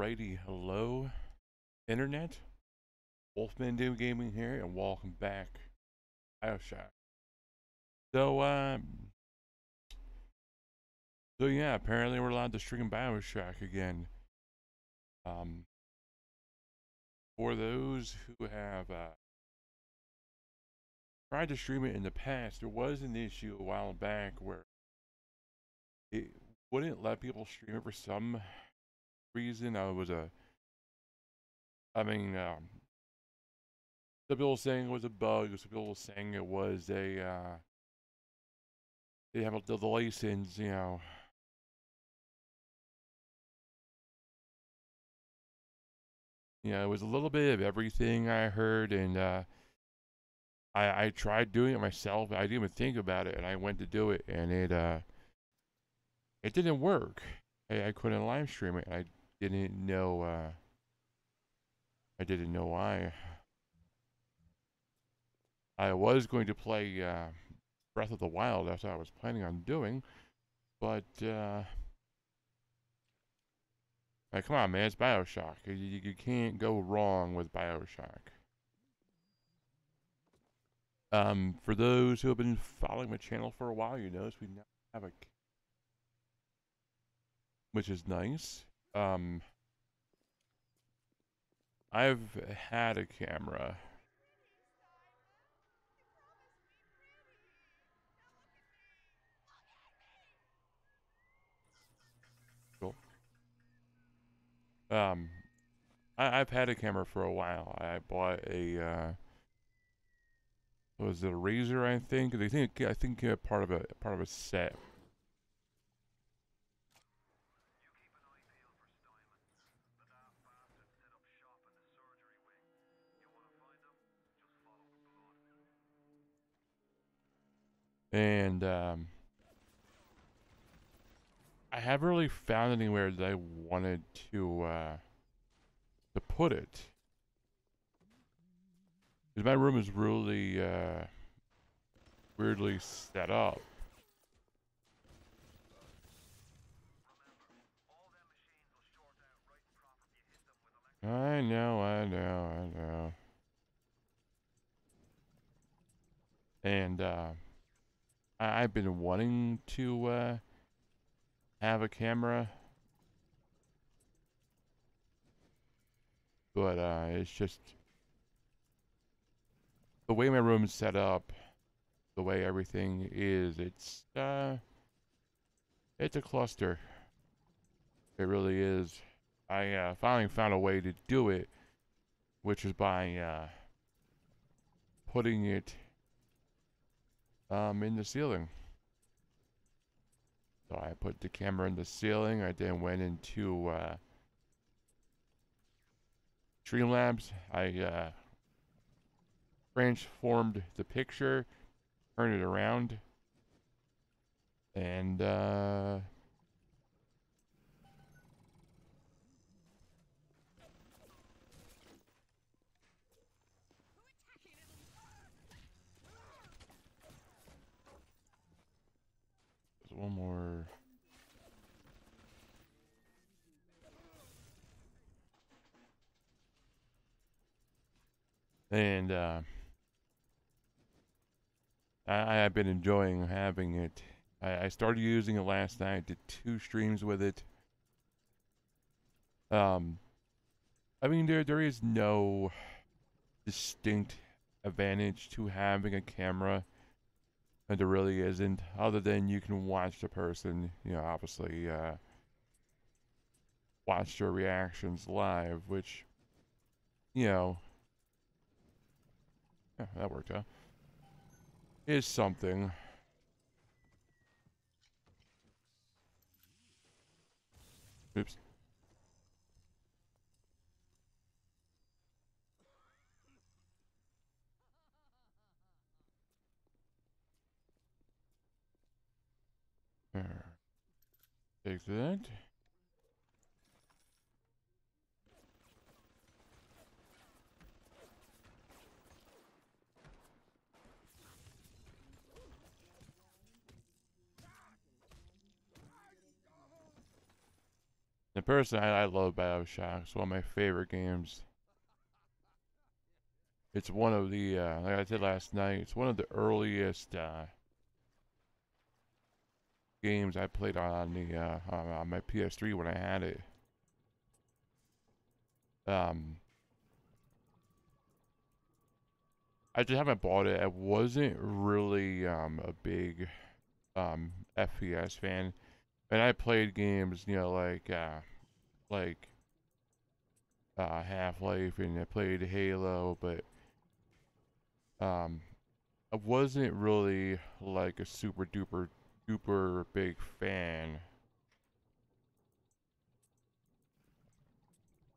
Alrighty, hello, Internet. Wolfman Doom Gaming here, and welcome back, Bioshock. So, yeah, apparently we're allowed to stream Bioshock again. Um, for those who have tried to stream it in the past, there was an issue a while back where it wouldn't let people stream it for some reason. I mean, some people saying it was a bug, some people saying it was they have the license, it was a little bit of everything I heard, and I tried doing it myself. I didn't even think about it, and I went to do it, and it didn't work. I couldn't live stream it. Didn't know I didn't know why. I was going to play Breath of the Wild. That's what I was planning on doing, but come on, man, it's Bioshock. You can't go wrong with Bioshock. For those who have been following my channel for a while, you notice we now have which is nice. I've had a camera. Cool. Um, I've had a camera for a while. I bought was it a Razor? I think part of a set. And I haven't really found anywhere that I wanted to put it. Because my room is really weirdly set up. I know, I know, I know. And I've been wanting to have a camera, but it's just the way my room's set up, the way everything is. It's a cluster. It really is. I finally found a way to do it, which is by putting it in the ceiling. So I put the camera in the ceiling. I then went into Streamlabs. I transformed the picture, turned it around, and there's one more. And I've been enjoying having it. I started using it last night. Did 2 streams with it. I mean there is no distinct advantage to having a camera, and there really isn't, other than you can watch the person, obviously watch their reactions live, which, yeah, that worked out. Is something. Oops. There. Take that. personally, I love Bioshock. It's one of my favorite games. It's one of the, like I said last night, it's one of the earliest games I played on my PS3 when I had it. Um, I just haven't bought it. I wasn't really a big FPS fan, and I played games, like Half-Life, and I played Halo, but um, I wasn't really like a super duper big fan.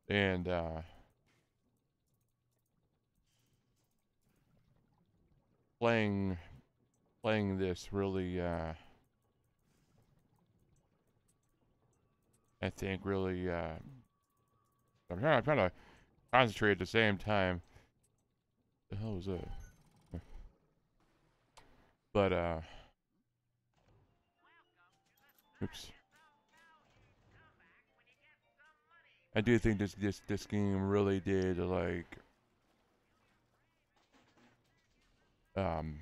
And playing playing this really, I think really, I'm trying to concentrate at the same time. The hell was that? But oops. I do think this game really did like um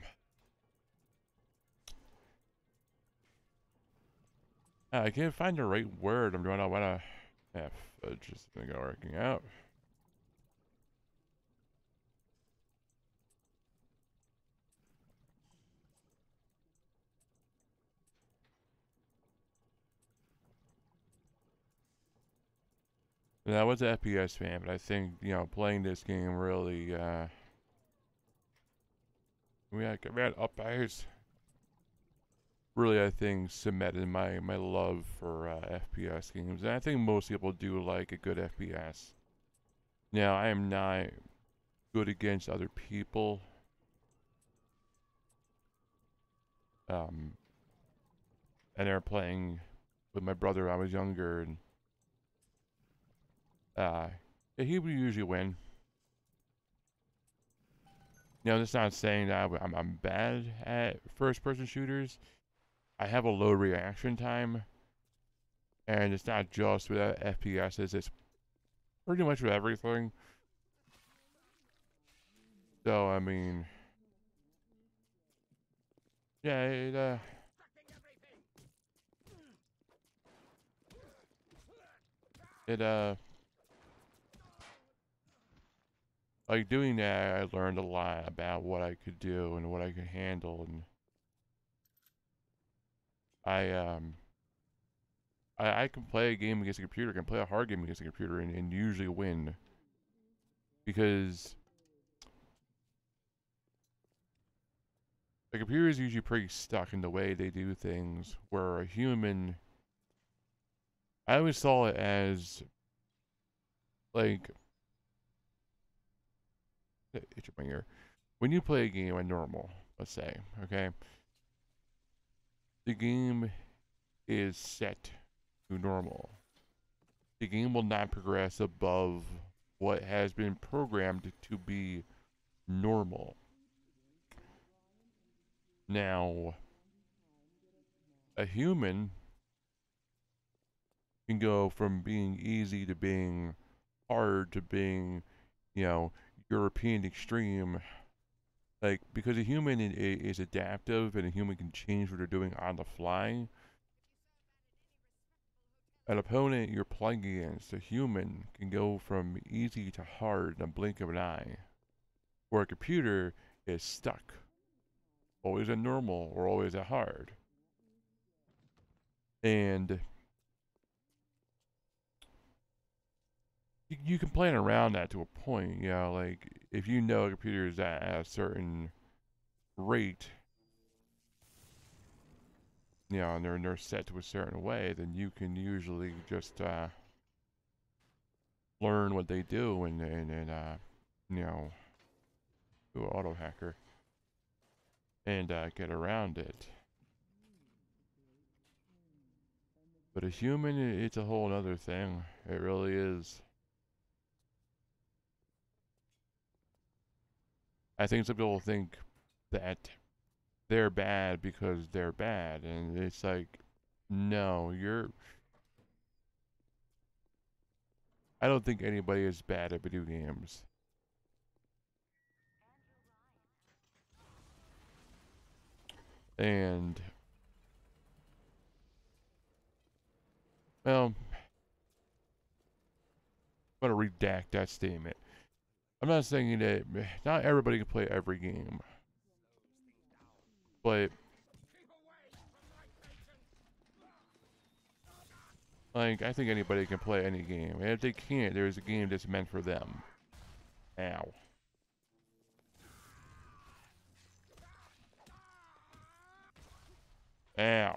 I can't find the right word. I'm doing. I wanna have just gonna go working out. And I was an FPS fan, but I think playing this game really we had up eyes. Really, I think cemented my love for FPS games, and I think most people do like a good FPS. Now, I am not good against other people. Um, and they're playing with my brother. When I was younger, and uh, yeah, he would usually win. That's not saying that I'm bad at first-person shooters. I have a low reaction time, and it's not just with FPSs. It's pretty much with everything. So I mean, yeah, it like doing that, I learned a lot about what I could do and what I could handle, and I um I can play a game against a computer, I can play a hard game against a computer, and usually win because the computer is usually pretty stuck in the way they do things. Where a human, I always saw it as like itch my ear. When you play a game on normal, let's say, okay, the game is set to normal. The game will not progress above what has been programmed to be normal. Now, a human can go from being easy to being hard to being, you know, European extreme. Like, because a human is adaptive and a human can change what they're doing on the fly. An opponent you're playing against, a human, can go from easy to hard in a blink of an eye. Where a computer is stuck. Always at normal or always at hard. And you can plan around that to a point, like if you know a computer is at a certain rate, and they're set to a certain way, then you can usually just learn what they do and you know do an auto hacker and get around it. But a human, it's a whole other thing. It really is. I think some people think that they're bad because they're bad, and it's like, no, I don't think anybody is bad at video games. And, well, I'm going to redact that statement. I'm not saying that not everybody can play every game, but like I think anybody can play any game. And if they can't, there's a game that's meant for them. Ow. Ow.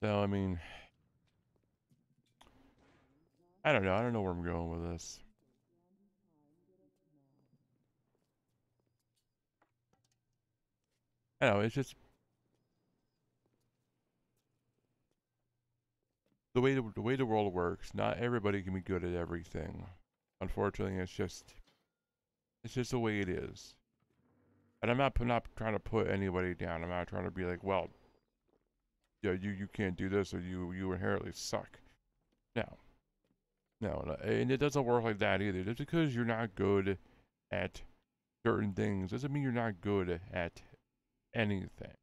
So I mean, I don't know. I don't know where I'm going with this. I don't know. It's just the way the world works. Not everybody can be good at everything. Unfortunately, it's just the way it is. And I'm not trying to put anybody down. I'm not trying to be like, well, yeah, you can't do this or you inherently suck. No, no, and it doesn't work like that either. Just because you're not good at certain things doesn't mean you're not good at anything.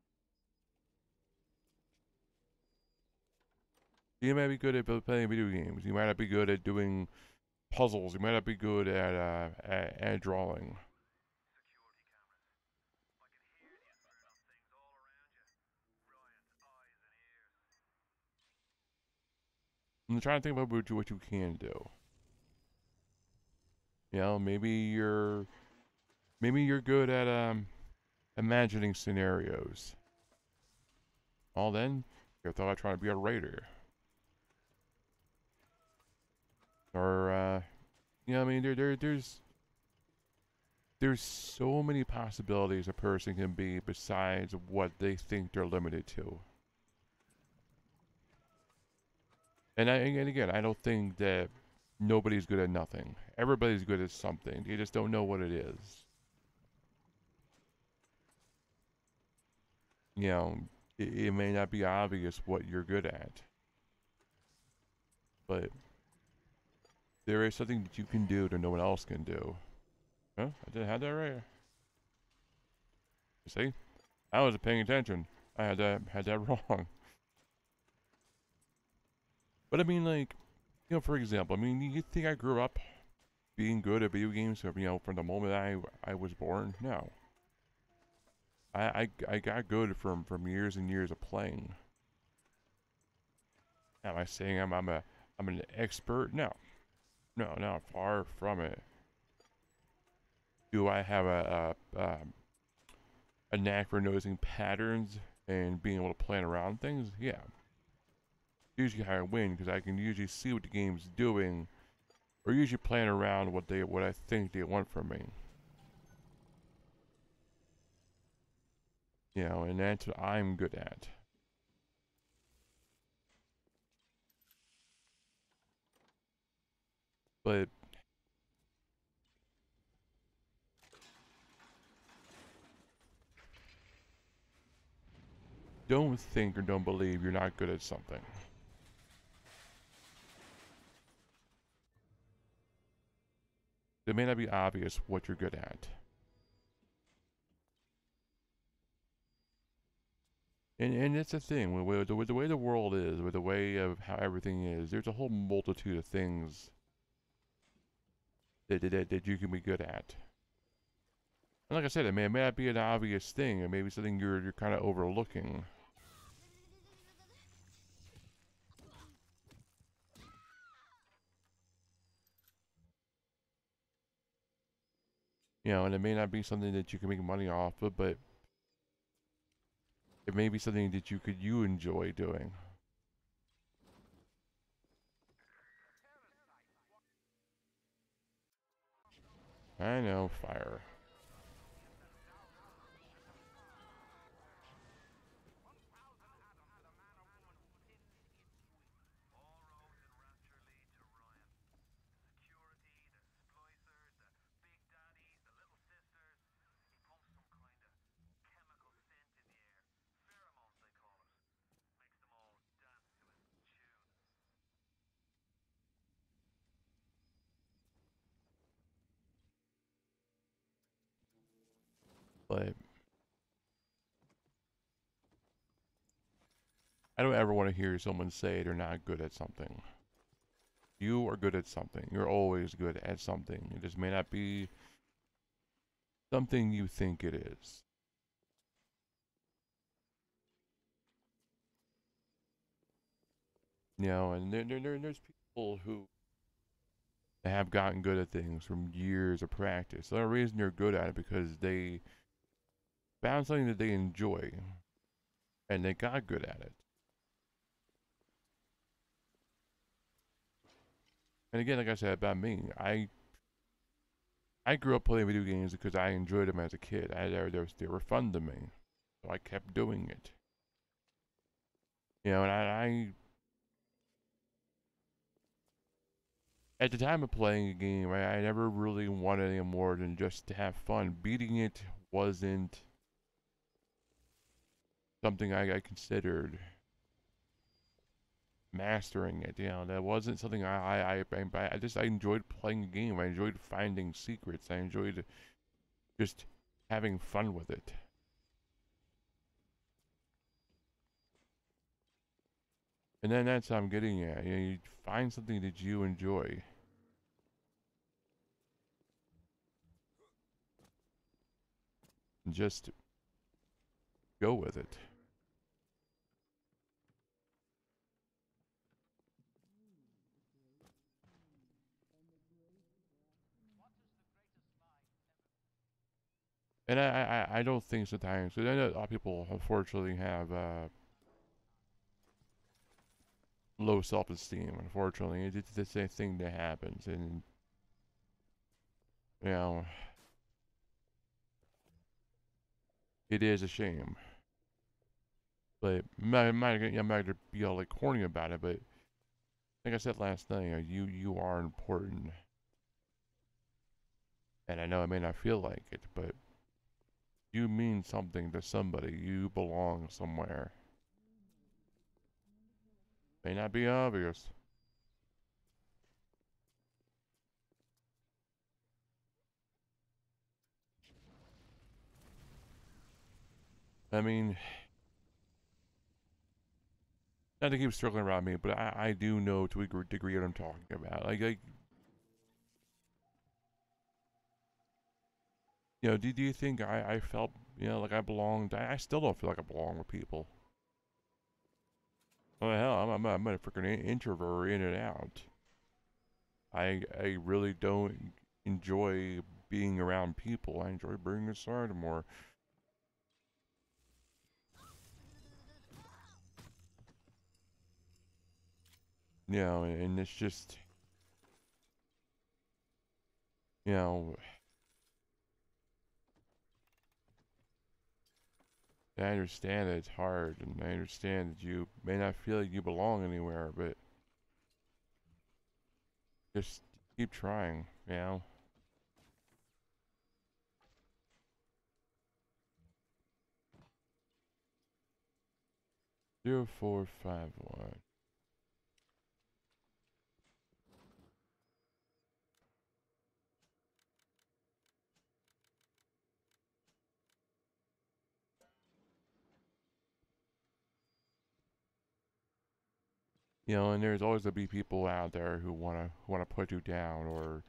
You might be good at playing video games. You might not be good at doing puzzles. You might not be good at drawing. I'm trying to think about what you can do. You know, maybe you're good at imagining scenarios. Well then, you thought about trying to be a writer. Or you know, I mean there's so many possibilities a person can be besides what they think they're limited to. And again, I don't think that nobody's good at nothing. Everybody's good at something. You just don't know what it is. You know, it may not be obvious what you're good at, but there is something that you can do that no one else can do. Huh? I did have that right. You see? I wasn't paying attention. I had that wrong. But I mean, like, you know, for example, I mean, you think I grew up being good at video games, you know, from the moment I was born? No. I got good from years and years of playing. Am I saying I'm an expert? No. No, no, far from it. Do I have a knack for noticing patterns and being able to plan around things? Yeah. Usually how I win because I can usually see what the game's doing, or usually plan around what I think they want from me. You know, and that's what I'm good at. But don't think or don't believe you're not good at something. It may not be obvious what you're good at. And it's a thing with the way the world is, with the way of how everything is. There's a whole multitude of things that you can be good at. And like I said, it may not be an obvious thing. It may be something you're kind of overlooking. You know, and it may not be something that you can make money off of, but it may be something that you enjoy doing. I know, fire. But I don't ever want to hear someone say they're not good at something. You are good at something. You're always good at something. It just may not be something you think it is. You know, and there's people who have gotten good at things from years of practice. The reason they're good at it because they found something that they enjoy and they got good at it. And again, like I said about me, I grew up playing video games because I enjoyed them as a kid. They were fun to me, so I kept doing it. You know, and I at the time of playing a game, I never really wanted any more than just to have fun. Beating it wasn't something I considered mastering it. You know, that wasn't something I enjoyed playing a game. I enjoyed finding secrets. I enjoyed just having fun with it. And then that's what I'm getting at. You know, you find something that you enjoy. And just go with it. And I don't think sometimes, because I know a lot of people unfortunately have low self-esteem. Unfortunately, it's the same thing that happens, and you know, it is a shame. But I'm not gonna be all like corny about it. But like I said last night, you are important, and I know it may not feel like it, but you mean something to somebody. You belong somewhere. May not be obvious. I mean, not to keep circling around me, but I do know to a degree what I'm talking about. Like you know, do you think I felt, you know, like I belonged? I still don't feel like I belong with people. Oh hell, I'm a freaking introvert in and out. I really don't enjoy being around people. I enjoy being inside more. You know, and it's just, you know, I understand that it's hard, and I understand that you may not feel like you belong anywhere, but just keep trying, you know? 0451. You know, and there's always gonna be people out there who wanna put you down, or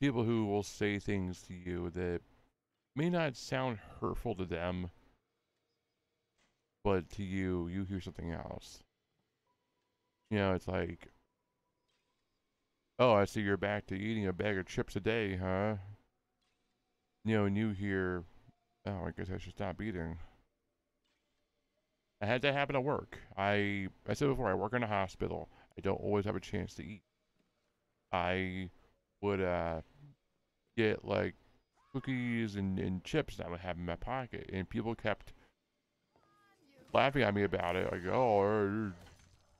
people who will say things to you that may not sound hurtful to them, but to you, you hear something else. You know, it's like, oh, I see you're back to eating a bag of chips a day, huh? You know, and you hear, oh, I guess I should stop eating. I had that happen at work. I said before, I work in a hospital. I don't always have a chance to eat. I would get like cookies and chips that I would have in my pocket, and people kept laughing at me about it. Like, oh,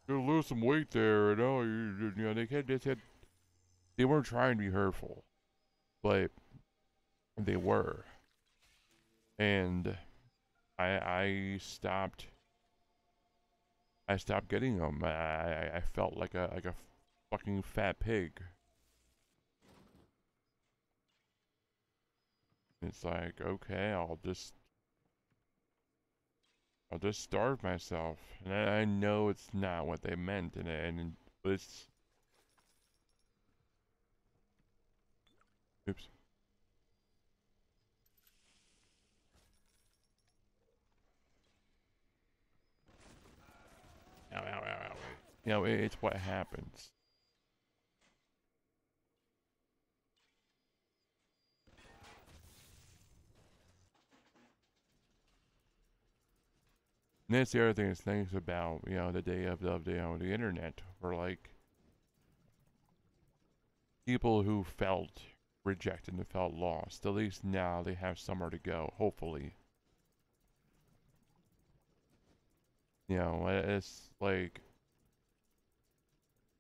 you're lose some weight there, and oh, you know, they said they weren't trying to be hurtful, but they were, and I stopped getting them. I felt like a fucking fat pig. It's like, okay, I'll just starve myself. And I know it's not what they meant, and it's, oops. Ow, ow, ow, ow. You know, it's what happens. And that's the other thing is things about, you know, the day of the internet, where like people who felt rejected and felt lost, at least now they have somewhere to go, hopefully. You know, it's like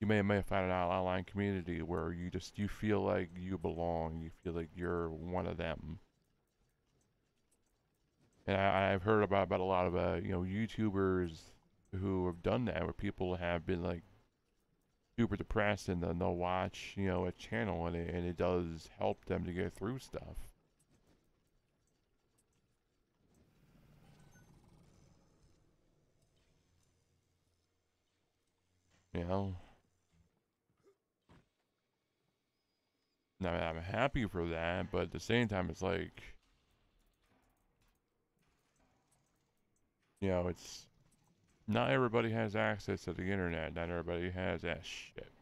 you may find an online community where you feel like you belong, you feel like you're one of them. And I've heard about a lot of you know, YouTubers who have done that, where people have been like super depressed and then they'll watch, you know, a channel and it does help them to get through stuff. You know, now I'm happy for that, but at the same time, it's like, you know, it's not everybody has access to the internet. Not everybody has that shit.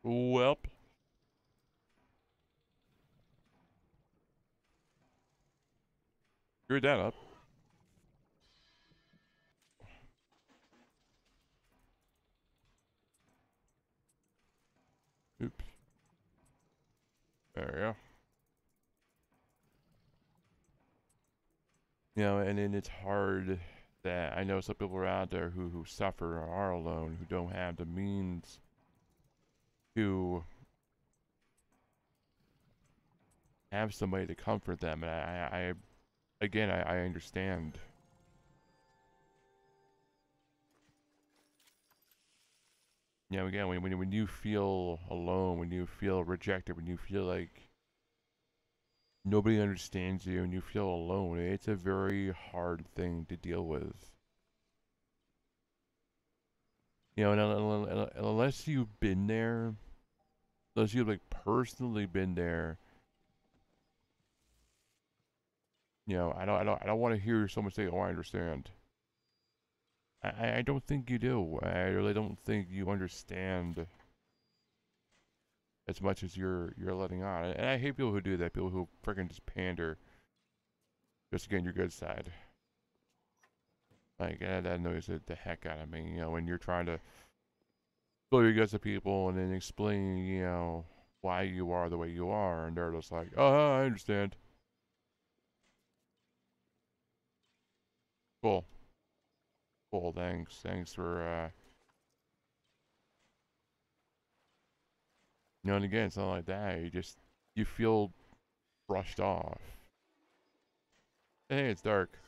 Welp, screwed that up. Oops. There we go. You know, and then it's hard that I know some people are out there who suffer or are alone, who don't have the means to have somebody to comfort them. And again, I understand. You know, again, when you feel alone, when you feel rejected, when you feel like nobody understands you and you feel alone, it's a very hard thing to deal with. You know, and unless you've been there, unless you've like personally been there, you know, I don't want to hear someone say, "Oh, I understand." I don't think you do. I really don't think you understand as much as you're letting on. And I hate people who do that. People who freaking just pander just to get on your good side. Like that annoys the heck out of me. You know, when you're trying to blow your guts to people and then explain, you know, why you are the way you are, and they're just like, "Oh, I understand." Cool, cool. Thanks for you know. And again, something like that, you feel brushed off. Hey, it's dark,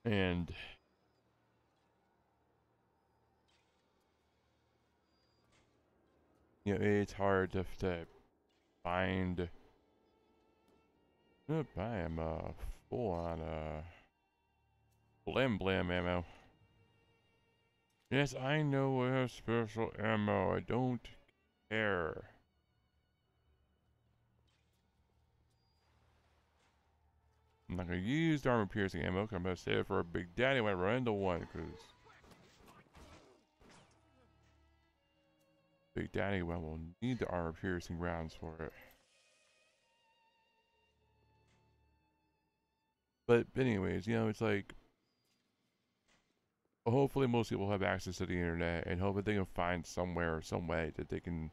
and you know it's hard to find. Oop, I am full on blam blam ammo. Yes, I know I have special ammo. I don't care. I'm not gonna use the armor piercing ammo. I'm gonna save it for a Big Daddy when I run into one, because Big Daddy one will need the armor piercing rounds for it. But anyways, you know, it's like hopefully most people have access to the internet, and hopefully they can find somewhere, some way that they can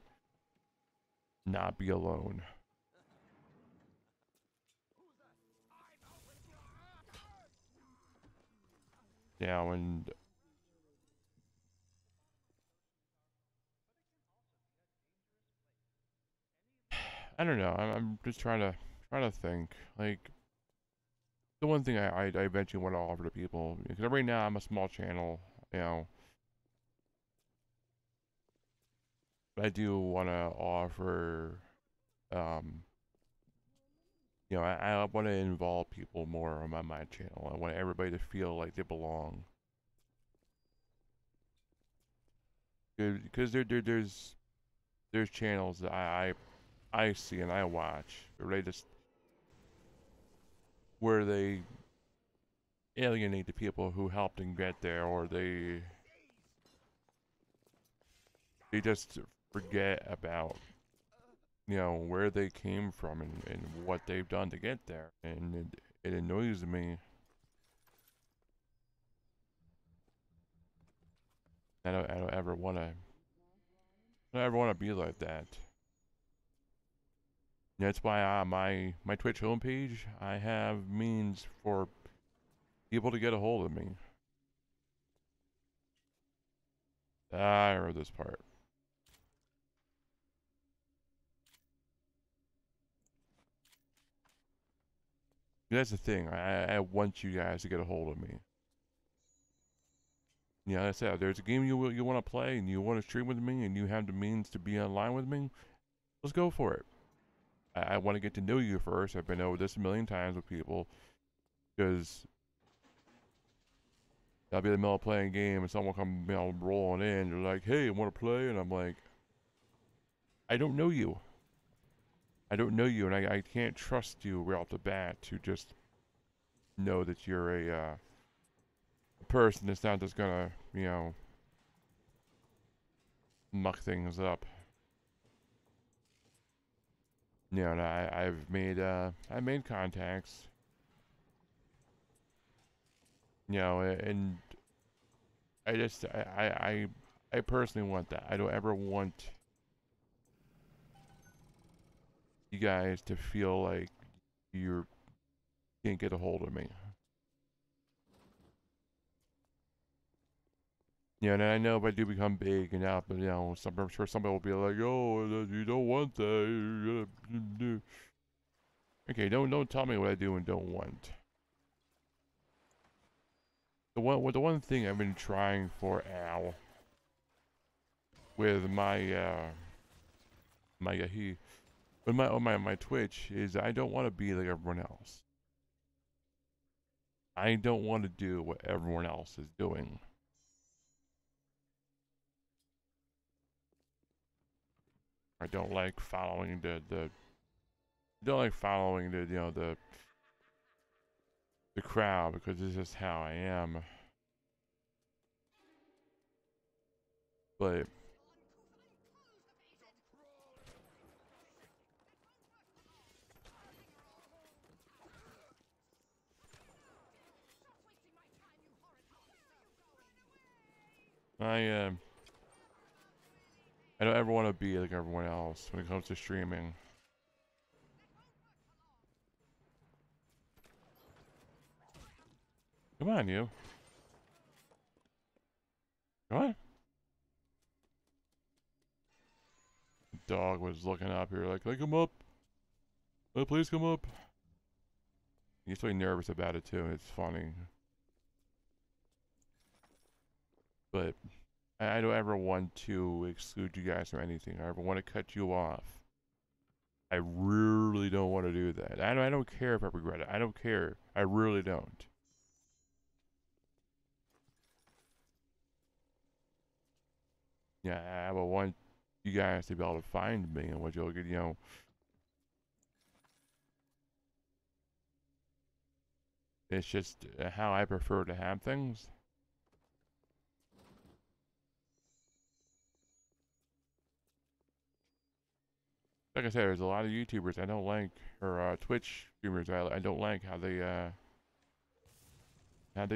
not be alone. Yeah, and I don't know. I'm just trying to think. Like, the one thing I eventually want to offer to people, because right now I'm a small channel, you know, but I do want to offer, um, you know, I want to involve people more on my channel. I want everybody to feel like they belong. Because there's channels that I see and I watch where where they alienate the people who helped them get there, or they just forget about, you know, where they came from and what they've done to get there, and it annoys me. I don't ever want to I don't ever want to be like that. That's why my Twitch homepage, I have means for people to get a hold of me. I heard this part. That's the thing. I want you guys to get a hold of me. Yeah, like I said, there's a game you want to play and you want to stream with me and you have the means to be online with me. Let's go for it. I want to get to know you first. I've been over this a million times with people because I'll be in the middle of playing a game and someone come, you know, rolling in. They're like, "Hey, I want to play," and I'm like, "I don't know you. I don't know you, and I can't trust you right off the bat to just know that you're a person that's not just gonna, you know, muck things up." You know, and I made contacts. You know, and I just I personally want that. I don't ever want you guys to feel like you can't get a hold of me. Yeah, and I know if I do become big and up, you know, I'm sure somebody will be like, "Oh, you don't want that." You gotta... Okay, don't tell me what I do and don't want. The one thing I've been trying for Al with my my he with my Twitch is I don't want to be like everyone else. I don't want to do what everyone else is doing. I don't like following the don't like following the, you know, the crowd, because this is how I am. But I I don't ever want to be like everyone else when it comes to streaming. Come on, you. Come on. The dog was looking up here like, "Can I come up? Please come up." He's really nervous about it too, and it's funny. But I don't ever want to exclude you guys from anything. I ever want to cut you off. I really don't want to do that. I don't care if I regret it. I don't care. I really don't. Yeah, I would want you guys to be able to find me and what you'll get, you know. It's just how I prefer to have things. Like I said, there's a lot of YouTubers I don't like, or Twitch streamers I don't like how they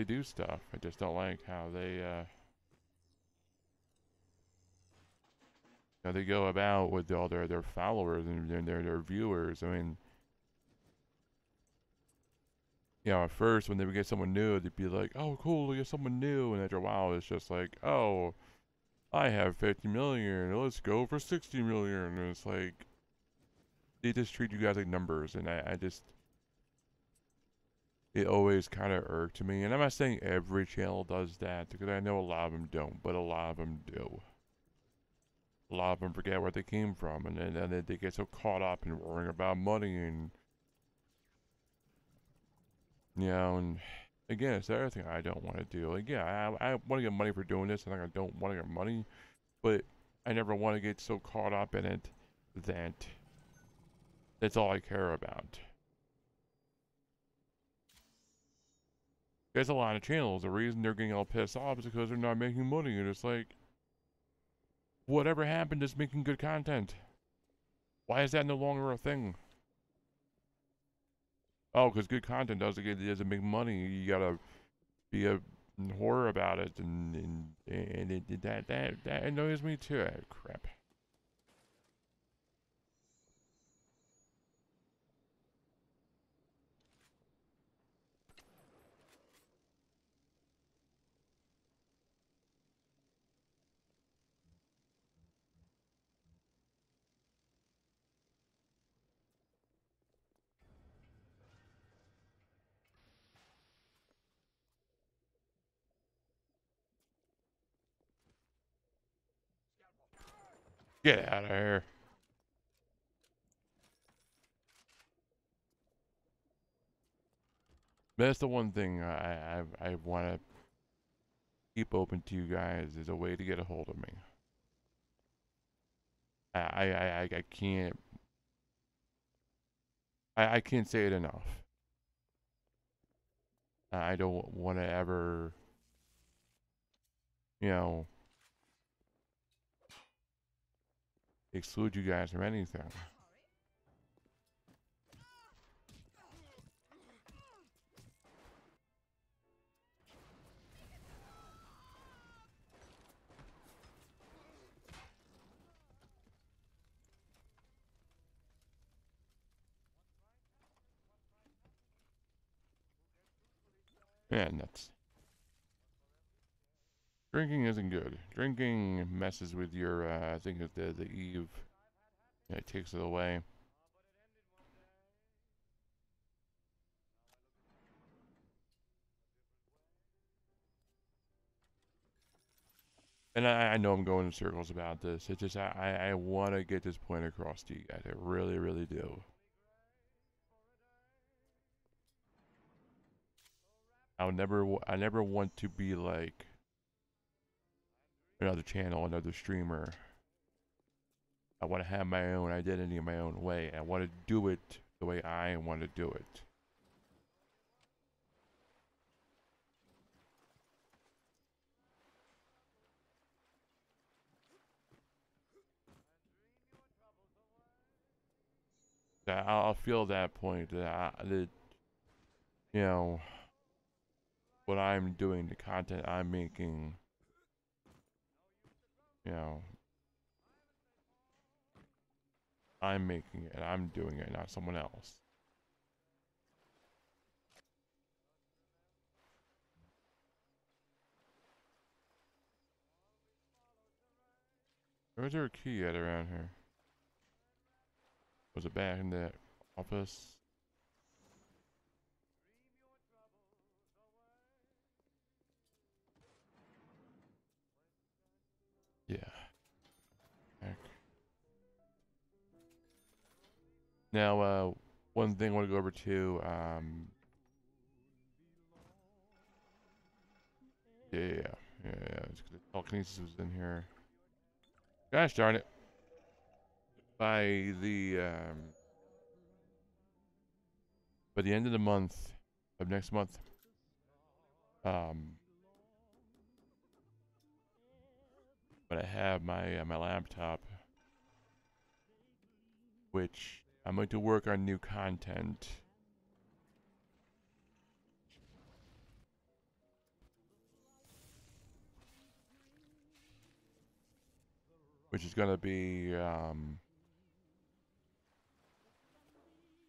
do stuff. I just don't like how how they go about with all their followers and their viewers. I mean, you know, at first when they would get someone new, they'd be like, "Oh, cool, we get someone new," and after a while, it's just like, "Oh, I have 50 million. Let's go for 60 million." And it's like they just treat you guys like numbers, and I just it always kind of irked me. And I'm not saying every channel does that, because I know a lot of them don't, but a lot of them do. A lot of them forget where they came from, and then they get so caught up in worrying about money and, and again, it's the other thing I don't want to do. Like, yeah, I want to get money for doing this, and I don't want to get money, but I never want to get so caught up in it that that's all I care about. There's a lot of channels. The reason they're getting all pissed off is because they're not making money, and it's like, whatever happened is making good content. Why is that no longer a thing? Oh, because good content doesn't make money. You gotta be a horror about it, and that annoys me too. Crap. Get out of here. That's the one thing I want to keep open to you guys is a way to get a hold of me. I can't I can't say it enough. I don't want to ever, you know, exclude you guys from anything. Yeah, nuts. Drinking isn't good. Drinking messes with your, I think it's the Eve. Yeah, it takes it away. And I know I'm going in circles about this. It's just I want to get this point across to you guys. I really, really do. I never want to be like another channel, another streamer. I want to have my own identity in my own way. I want to do it the way I want to do it. I'll feel that point that you know what I'm doing, the content I'm making, you know, I'm making it, I'm doing it, not someone else. Where's there a key at around here? Was it back in the office? Yeah. Heck. Now, one thing I want to go over to, yeah. It's 'cause the telekinesis was in here. Gosh darn it. By the, by the end of the month, of next month, um, when I have my laptop, which I'm going to work on new content. Which is going to be,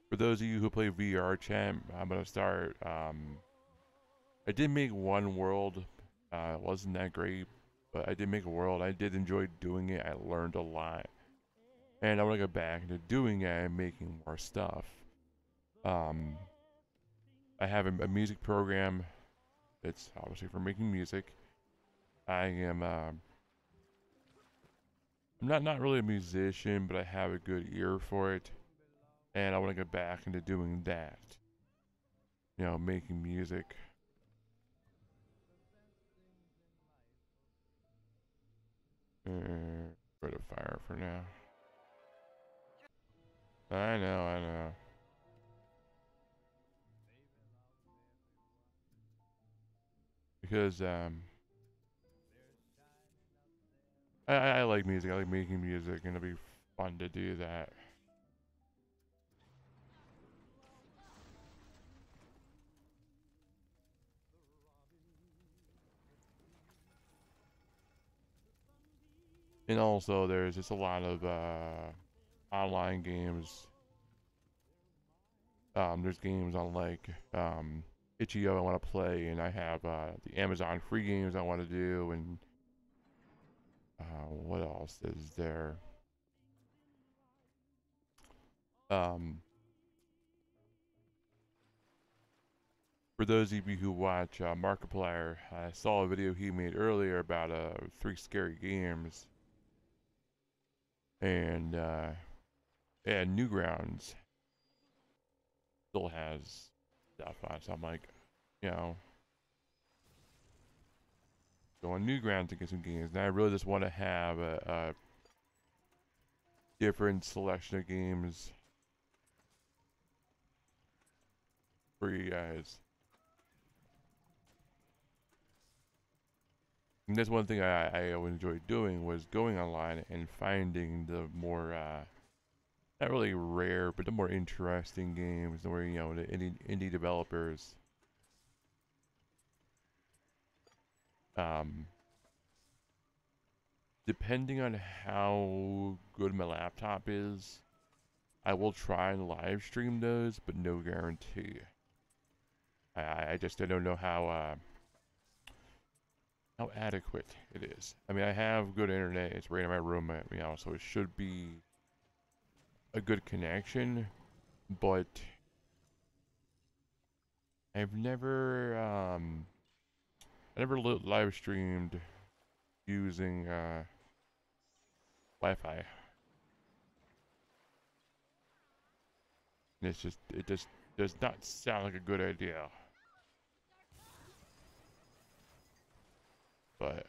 for those of you who play VR chat, I'm going to start, I did make one world, it wasn't that great, but I did make a world. I did enjoy doing it. I learned a lot. And I want to go back into doing it and making more stuff. Um, I have a music program that's obviously for making music. I am I'm not really a musician, but I have a good ear for it, and I want to get back into doing that. You know, making music. Put a fire for now. I know. Because I like music. I like making music, and it'll be fun to do that. And also, there's just a lot of online games. There's games on like itch.io I want to play, and I have the Amazon free games I want to do, and what else is there? Um, for those of you who watch Markiplier, I saw a video he made earlier about 3 scary games, and yeah, Newgrounds still has stuff on it. So I'm like, you know, go on Newgrounds to get some games. And I really just want to have a different selection of games for you guys. And that's one thing I enjoyed doing was going online and finding the more not really rare, but the more interesting games where you know the indie developers um, depending on how good my laptop is, I will try and live stream those, but no guarantee. I just don't know how adequate it is. I mean, I have good internet. It's right in my room, you know, so it should be a good connection. But I've never I never live streamed using Wi-Fi. It just does not sound like a good idea. But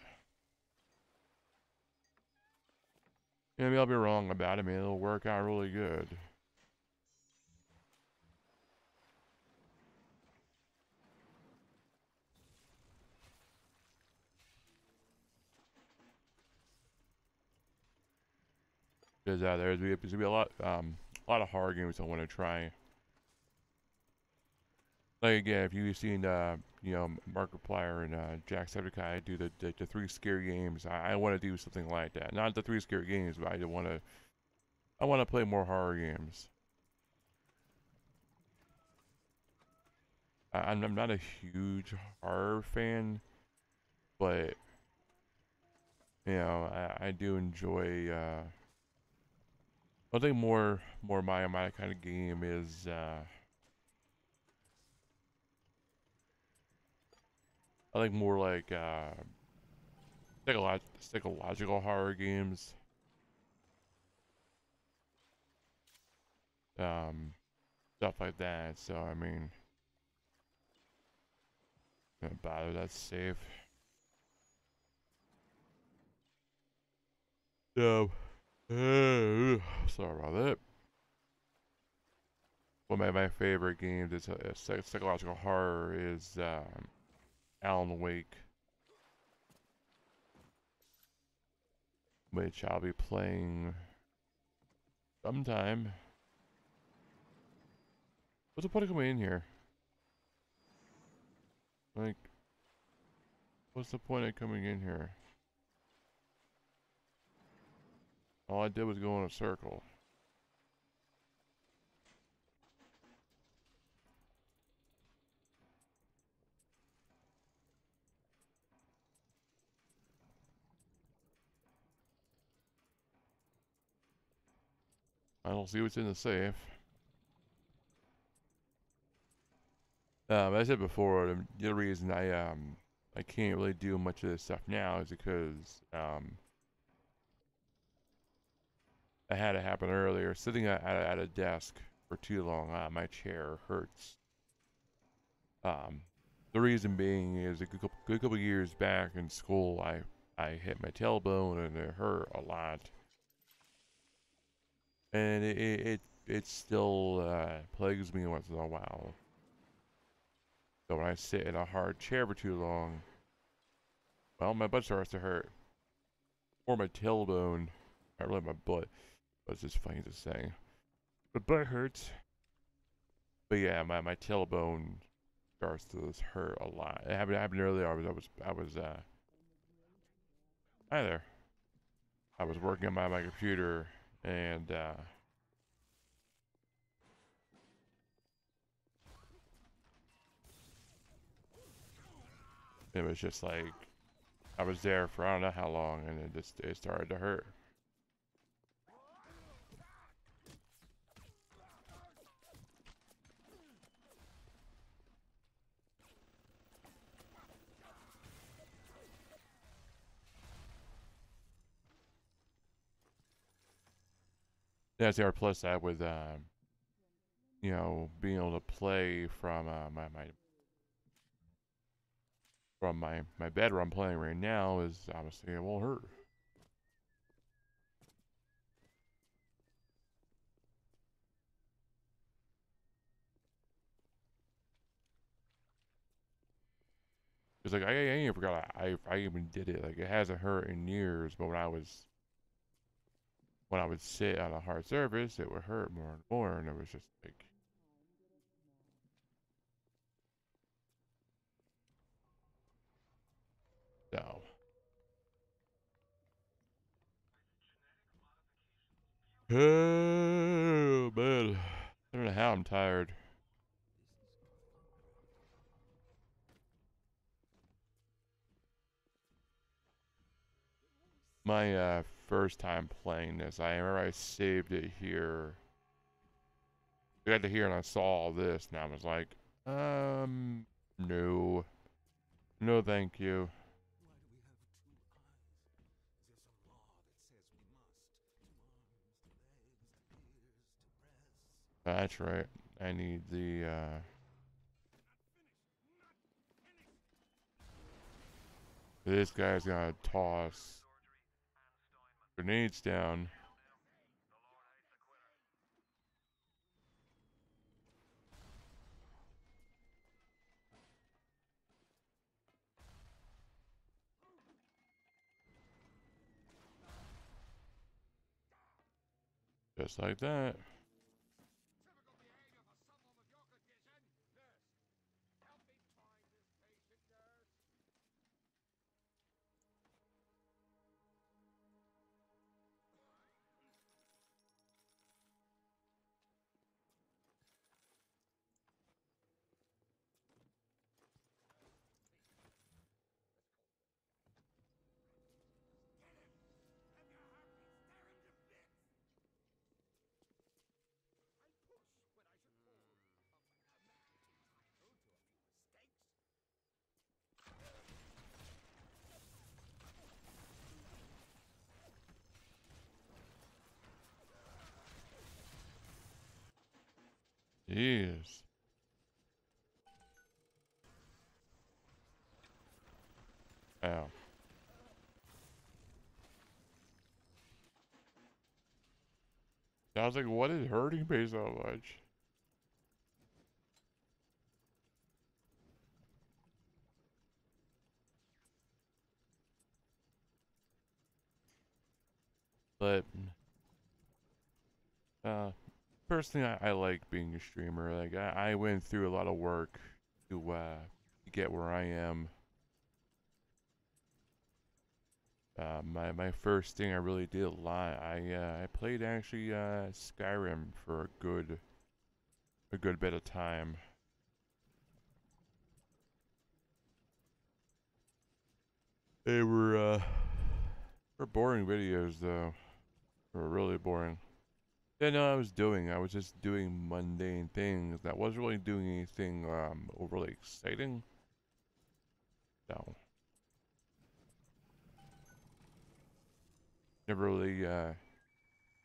maybe I'll be wrong about it. Maybe it'll work out really good. Because there's gonna be a lot of horror games I want to try. Like again, if you've seen you know, Markiplier and Jacksepticeye do the 3 scary games, I want to do something like that. Not the 3 scary games, but I want to play more horror games. I'm not a huge horror fan, but you know, I do enjoy. I think more my kind of game is I like more like psychological horror games. Um, Stuff like that. So I mean, not bother. That's safe. So, sorry about that. One of my favorite games is psychological horror is Alan Wake, which I'll be playing sometime. What's the point of coming in here? Like, what's the point of coming in here? All I did was go in a circle. I don't see what's in the safe. As I said before, the other reason I can't really do much of this stuff now is because I had it happen earlier. Sitting at a desk for too long, my chair hurts. Um, the reason being is a good couple years back in school, I hit my tailbone and it hurt a lot, and it still plagues me once in a while. So when I sit in a hard chair for too long, well, my butt starts to hurt, or my tailbone. Not really my butt, but it's just funny to say. My butt hurts, but yeah, my tailbone starts to just hurt a lot. It happened earlier. I was hi there. I was working on my computer, and it was just like I was there for I don't know how long, and it started to hurt. That's the plus side with being able to play from my bed where I'm playing right now is obviously it won't hurt. It's like I even forgot I even did it. Like it hasn't hurt in years, but when I would sit on a hard surface, it would hurt more and more, and it was just like no. Oh man, I don't know how I'm tired. My first time playing this, I remember I saved it here. I got to hear and I saw all this, and I was like, no, no, thank you. That's right. I need the this guy's gonna toss grenades down. Just like that. Jeez. Ow. I was like, what is hurting me so much? But uh, personally, I like being a streamer. Like I went through a lot of work to get where I am. My first thing I really did a lot. I played actually Skyrim for a good bit of time. They were boring videos though. They were really boring. Then I was doing. I was just doing mundane things. That wasn't really doing anything overly exciting. No, never really never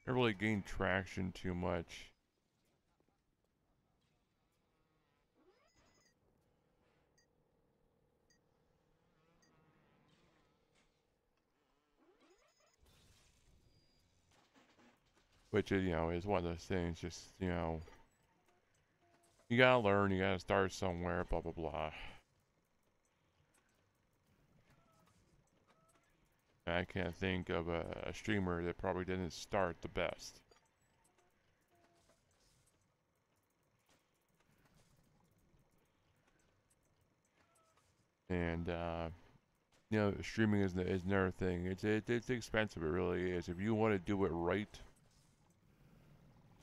really gained traction too much. Which is, is one of those things. Just you gotta learn. You gotta start somewhere. Blah blah blah. I can't think of a streamer that probably didn't start the best. And streaming is another thing. It's expensive. It really is. If you want to do it right,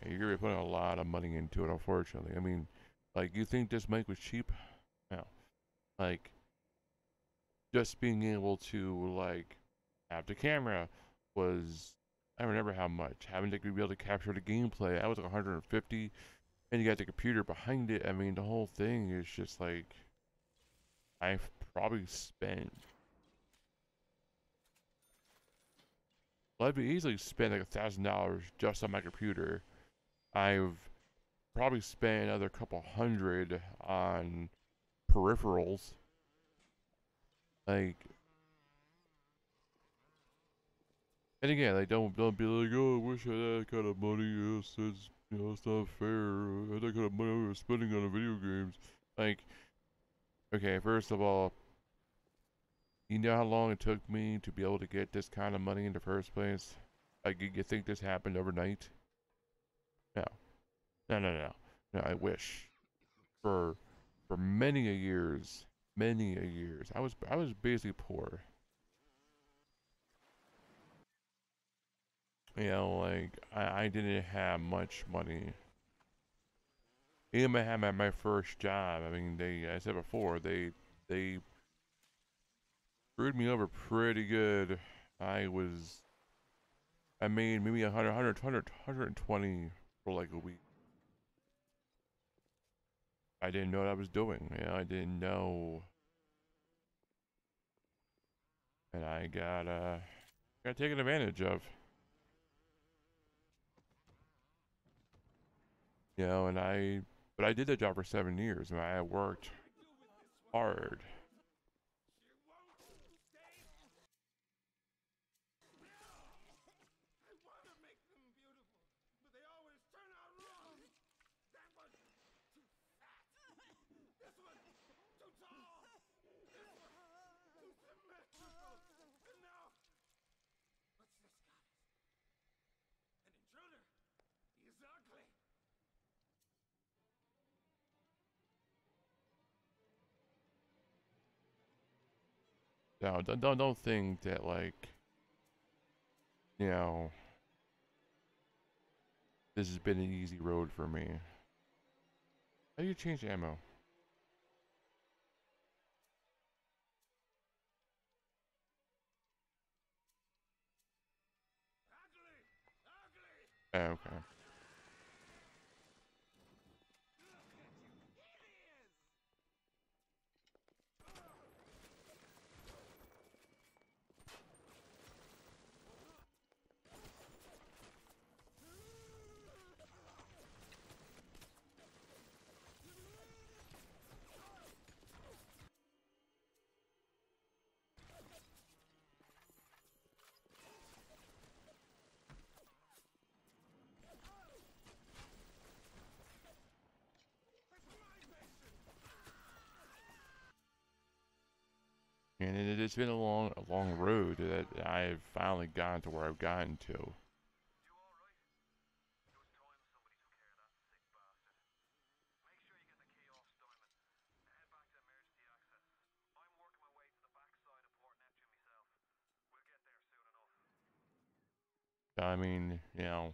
you're gonna be putting a lot of money into it. Unfortunately, I mean, like you think this mic was cheap? No. Like just being able to have the camera was, I remember how much. Having to be able to capture the gameplay, that was like 150, and you got the computer behind it. I mean, the whole thing is just like I've probably spent. Well, I've easily spent like $1,000 just on my computer. I've probably spent another couple hundred on peripherals. Like, and again, like don't be like, oh, I wish I had that kind of money. It's not fair. I had that kind of money I was spending on video games. Like, okay, first of all, you know how long it took me to be able to get this kind of money in the first place? Like, you think this happened overnight? No, no. No, I wish. For many a years, I was basically poor. Like I didn't have much money. Even when I had my first job, I mean, I said before, they screwed me over pretty good. I was, I made maybe 120 for like a week. I didn't know what I was doing. I didn't know, and I got taken advantage of. And but I did that job for 7 years, and I worked hard. No, don't think that you know this has been an easy road for me. How do you change ammo? Okay. And it's been a long road that I've finally gotten to where I've gotten to. I mean, and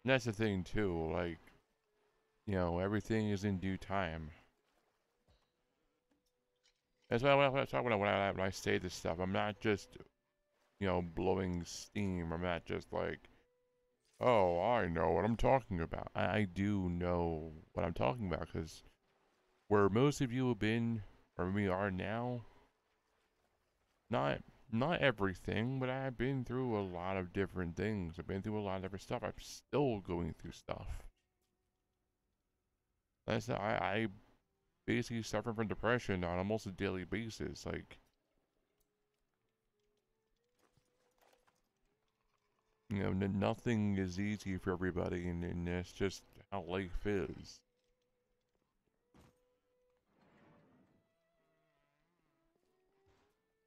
that's the thing too. Like, everything is in due time. That's why when I talk when I say this stuff, I'm not just blowing steam. I'm not just like, oh, I know what I'm talking about. I do know what I'm talking about because where most of you have been, or we are now, not not everything, but I've been through a lot of different things. I've been through a lot of different stuff. I'm still going through stuff. I basically suffer from depression on almost a daily basis. Like, nothing is easy for everybody, and that's just how life is.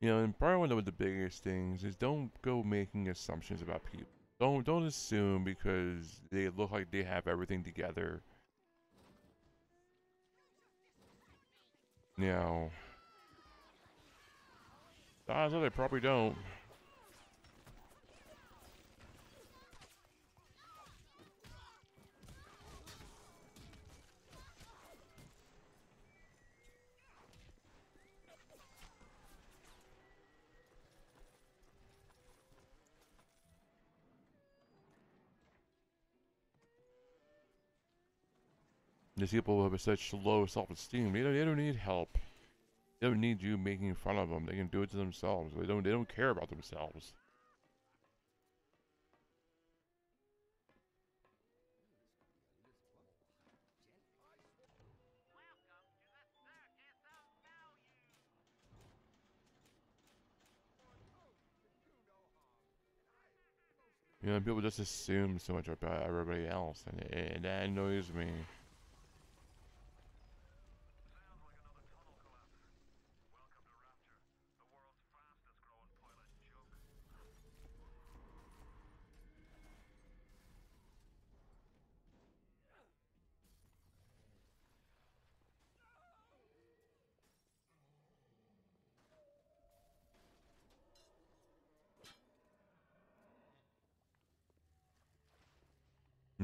And probably one of the biggest things is don't go making assumptions about people. Don't assume because they look like they have everything together. You know, odds are they probably don't. These people have such low self-esteem. They don't need help. They don't need you making fun of them. They can do it to themselves. They don't care about themselves. People just assume so much about everybody else, and that annoys me.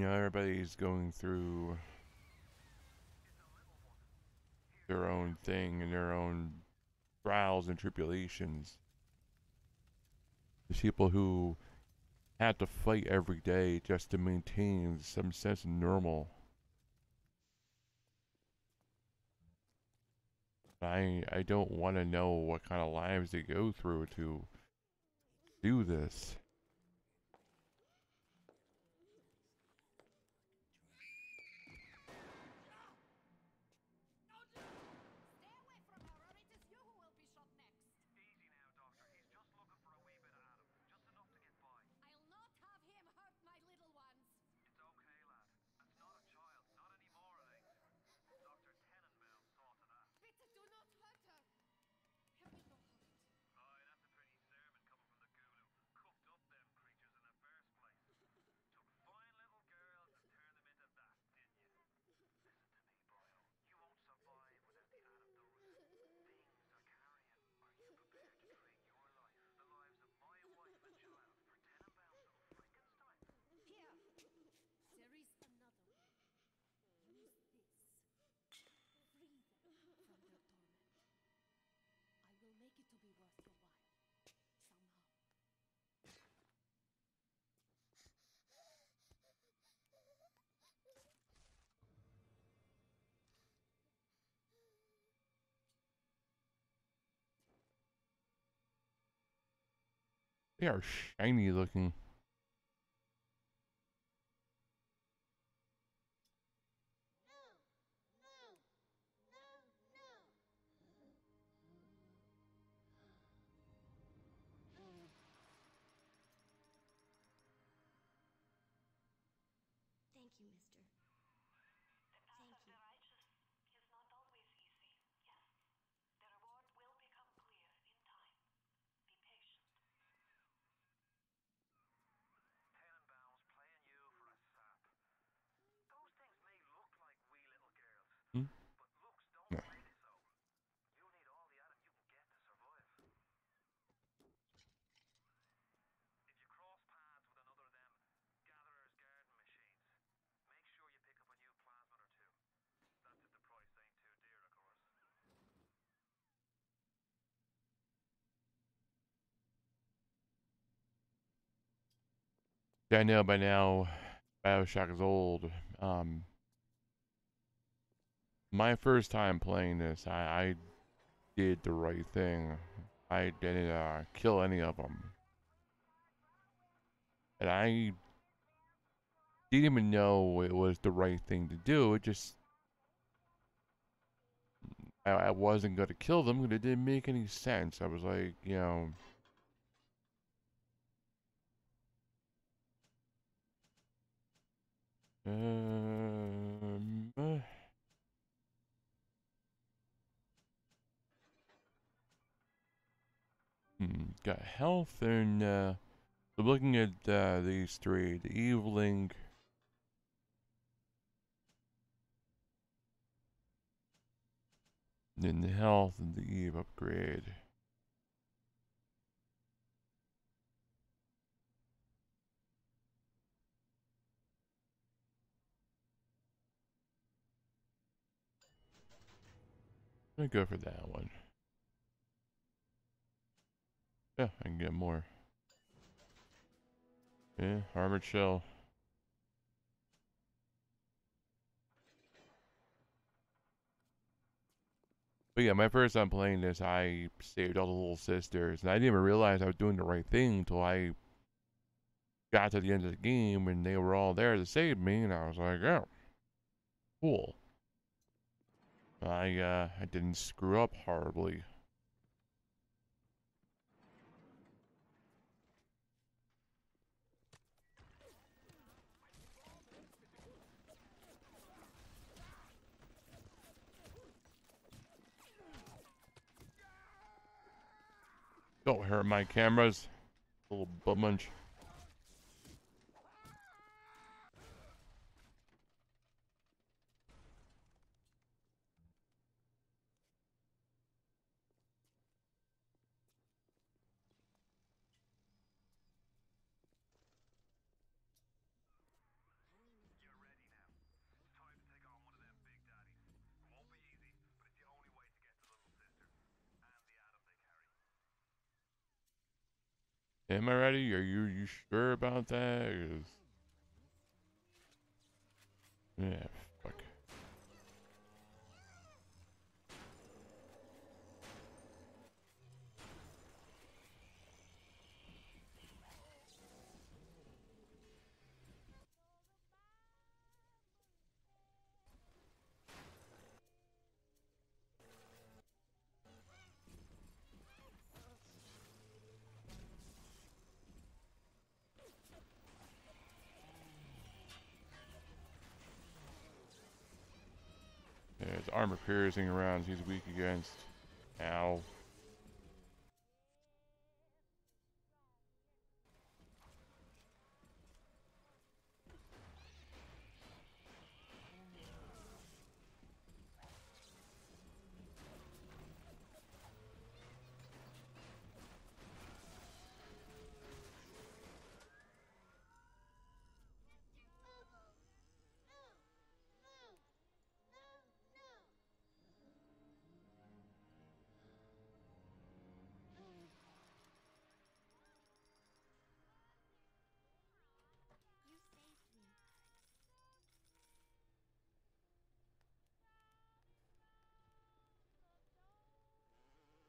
Everybody's going through their own thing and their own trials and tribulations. There's people who have to fight every day just to maintain some sense of normal. I don't want to know what kind of lives they go through to do this. They are shiny looking. Thank you, mister. Thank you. Yeah, I know by now Bioshock is old. Um, my first time playing this, I did the right thing. I didn't kill any of them. And I didn't even know it was the right thing to do. It just, I wasn't going to kill them because it didn't make any sense. I was like, uh, got health and, so looking at these three, the Eveling, then the health and the Eve upgrade. I'm gonna go for that one. Yeah, I can get more. Yeah, armored shell. But yeah, my first time playing this, I saved all the little sisters, and I didn't even realize I was doing the right thing until I got to the end of the game and they were all there to save me, and I was like, oh, cool. I didn't screw up horribly. Don't hurt my cameras, little butt munch. Am I ready? Are you sure about that? 'Cause- yeah, fuck. Yeah, it's armor piercing rounds he's weak against. Ow. You saved me.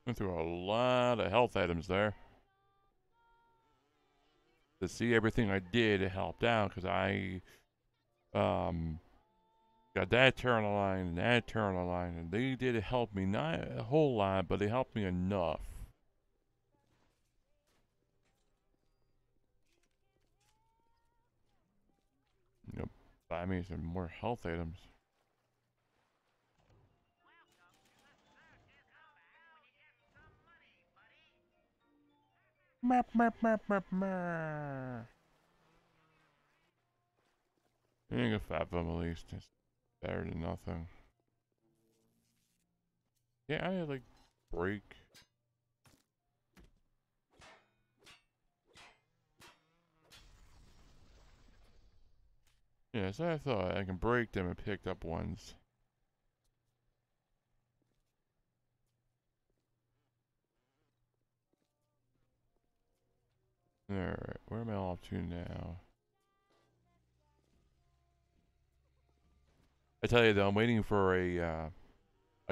Went through a lot of health items there. To see everything I did, it helped out because I um got that turn line and that turn line, and they did help me, not a whole lot, but they helped me enough. You know, buy me some more health items. Map, map, map, map, map. I get 5 of them at least. It's better than nothing. Yeah, I like break. Yeah, so I thought I can break them and pick up ones. Alright, where am I off to now? I tell you though, I'm waiting for a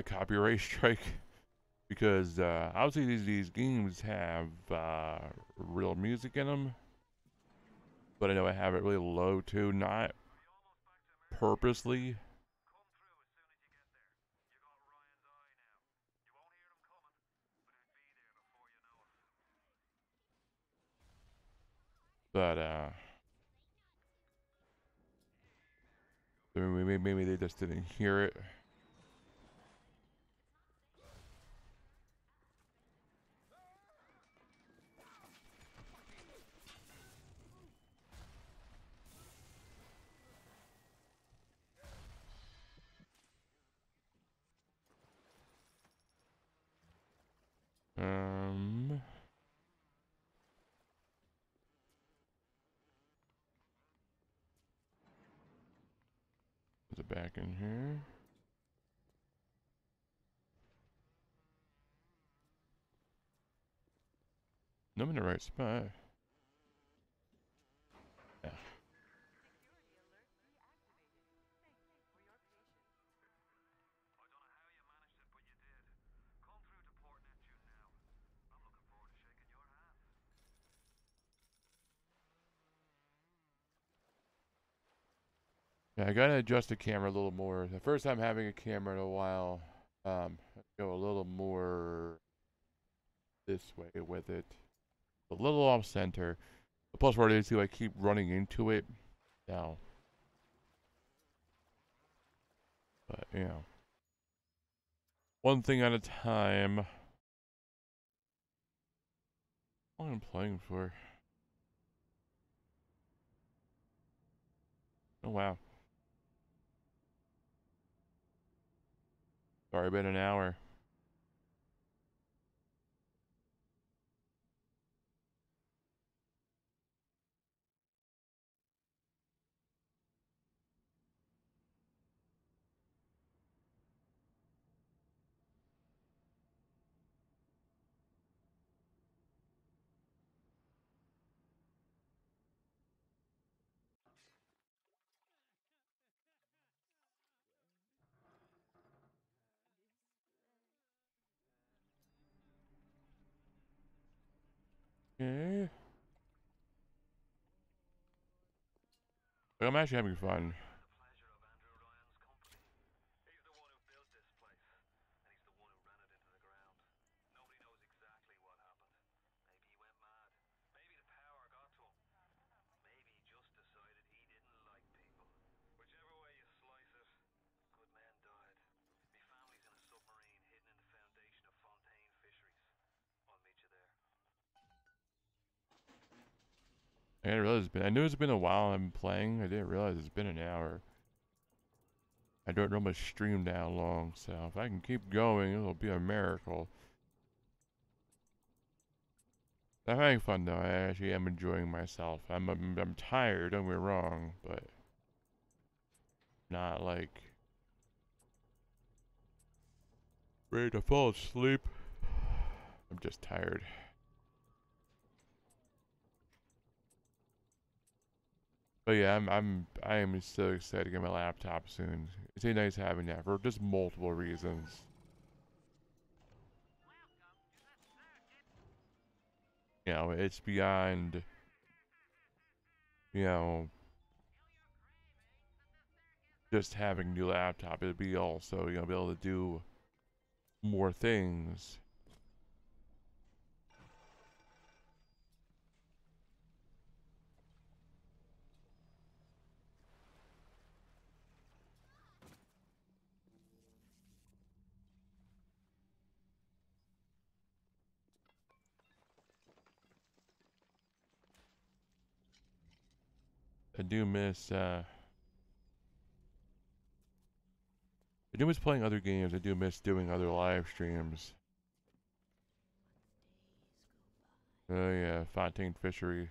copyright strike because obviously these games have real music in them, but I know I have it really low too, not purposely. But maybe they just didn't hear it. Um, is it back in here? No, I'm in the right spot. Yeah. Yeah, I gotta adjust the camera a little more. The first time having a camera in a while. Go a little more this way with it. A little off center. The plus part is too, I keep running into it now. But you know, one thing at a time. What am I playing for? Oh wow, sorry, been an hour. Okay, but I'm actually having fun. I didn't realize it's been. I knew it's been a while. I'm playing. I didn't realize it's been an hour. I don't normally stream that long, so if I can keep going, it'll be a miracle. I'm having fun though. I actually am enjoying myself. I'm tired. Don't get me wrong, but not like ready to fall asleep. I'm just tired. But yeah, I am so excited to get my laptop soon. It's a nice having that for just multiple reasons. You know, it's beyond, you know, just having a new laptop. It'd be also, be able to do more things. I do miss, I do miss playing other games. I do miss doing other live streams. Oh yeah, Fontaine Fishery.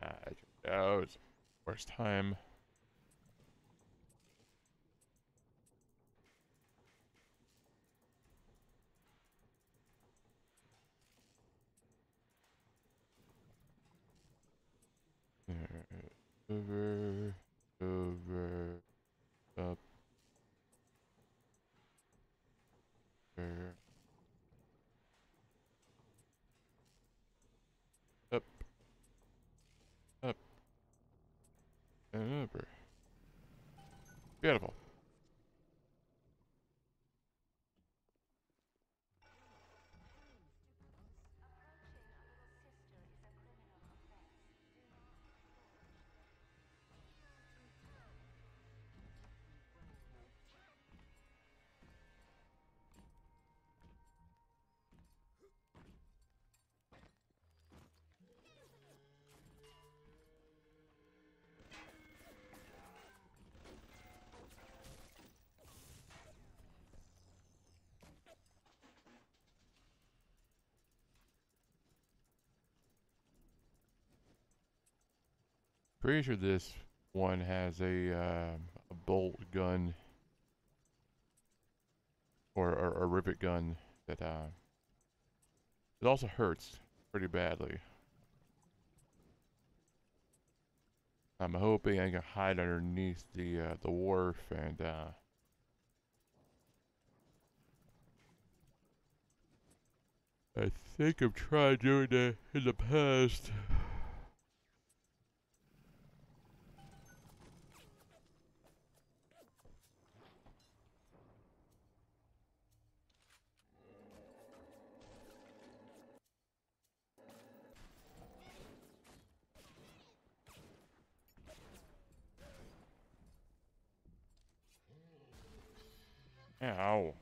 Ah, oh, it's worst time. Over, over, up, over, up, up, and over. Beautiful. Pretty sure this one has a bolt gun or a rivet gun that it also hurts pretty badly. I'm hoping I can hide underneath the wharf and I think I've tried doing that in the past. Ow.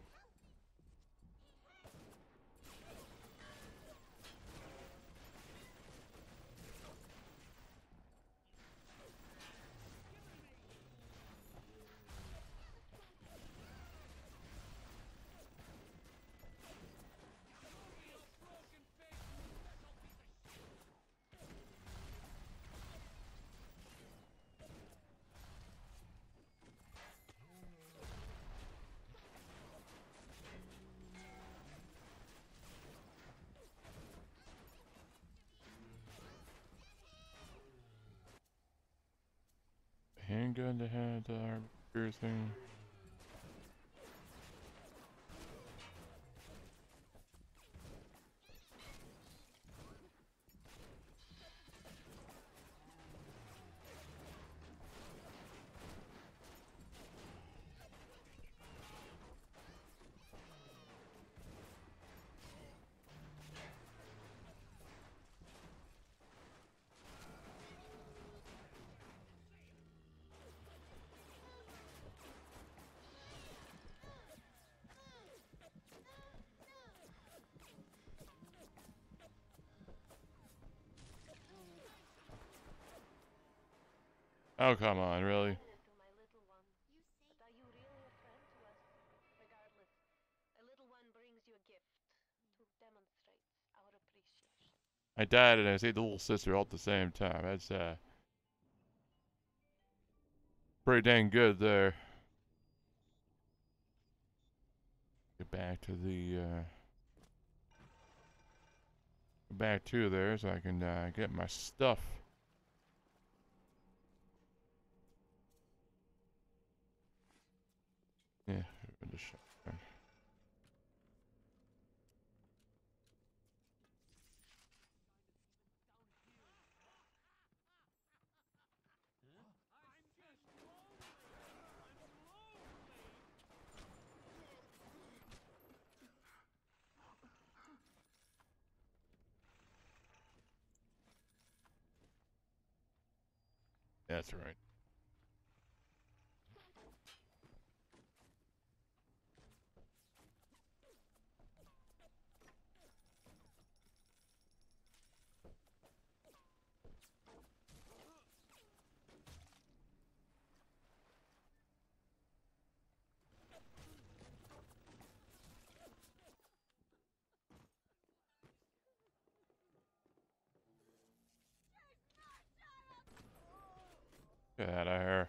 Handgun that had piercing. Oh, come on, really? I died and I saved the little sister all at the same time. That's pretty dang good there. Get back to back to there so I can get my stuff. Yeah, the shotgun. That's right. Get out of here.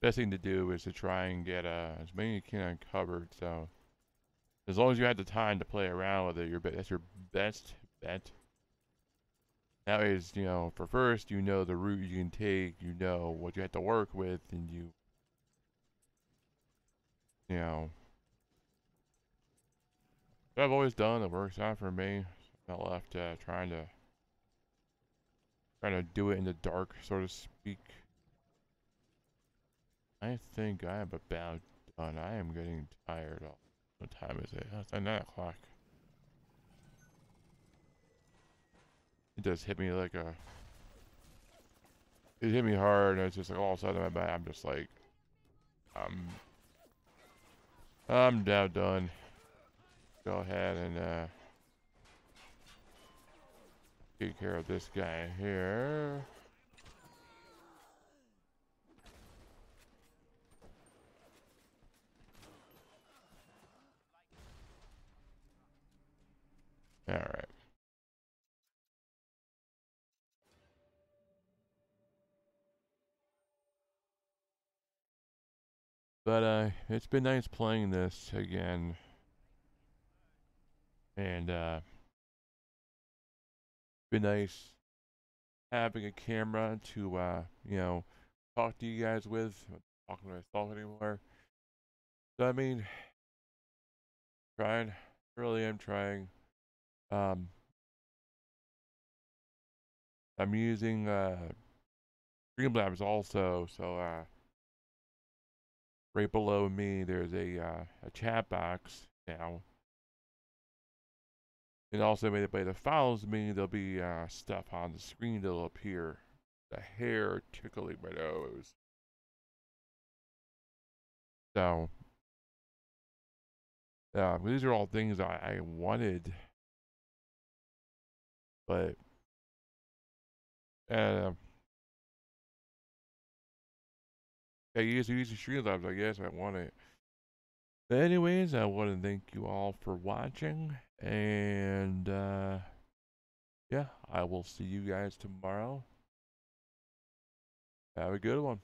best thing to do is to try and get as many as you can uncovered. So as long as you have the time to play around with it, that's your best bet. That is, for first, you know the route you can take, you know what you have to work with, and you know, what I've always done. It works out for me. I'm not left trying to do it in the dark, so to speak. I think I am about done. I am getting tired. What time is it? It's like 9 o'clock. It just hit me like a. It hit me hard, and it's just like all of a sudden my back. I'm just like, I'm, I'm now done. Go ahead and take care of this guy here. All right. But it's been nice playing this again, and been nice having a camera to talk to you guys with. I'm not talking to myself anymore. So I mean, trying, really am trying. Um, I'm using Streamlabs also, so right below me there's a chat box now. And also, if anybody that follows me, there'll be stuff on the screen that'll appear. The hair tickling my nose. So, these are all things I wanted, but uh, I use the Streamlabs. I guess I want it. But anyways, I want to thank you all for watching, and yeah, I will see you guys tomorrow. Have a good one.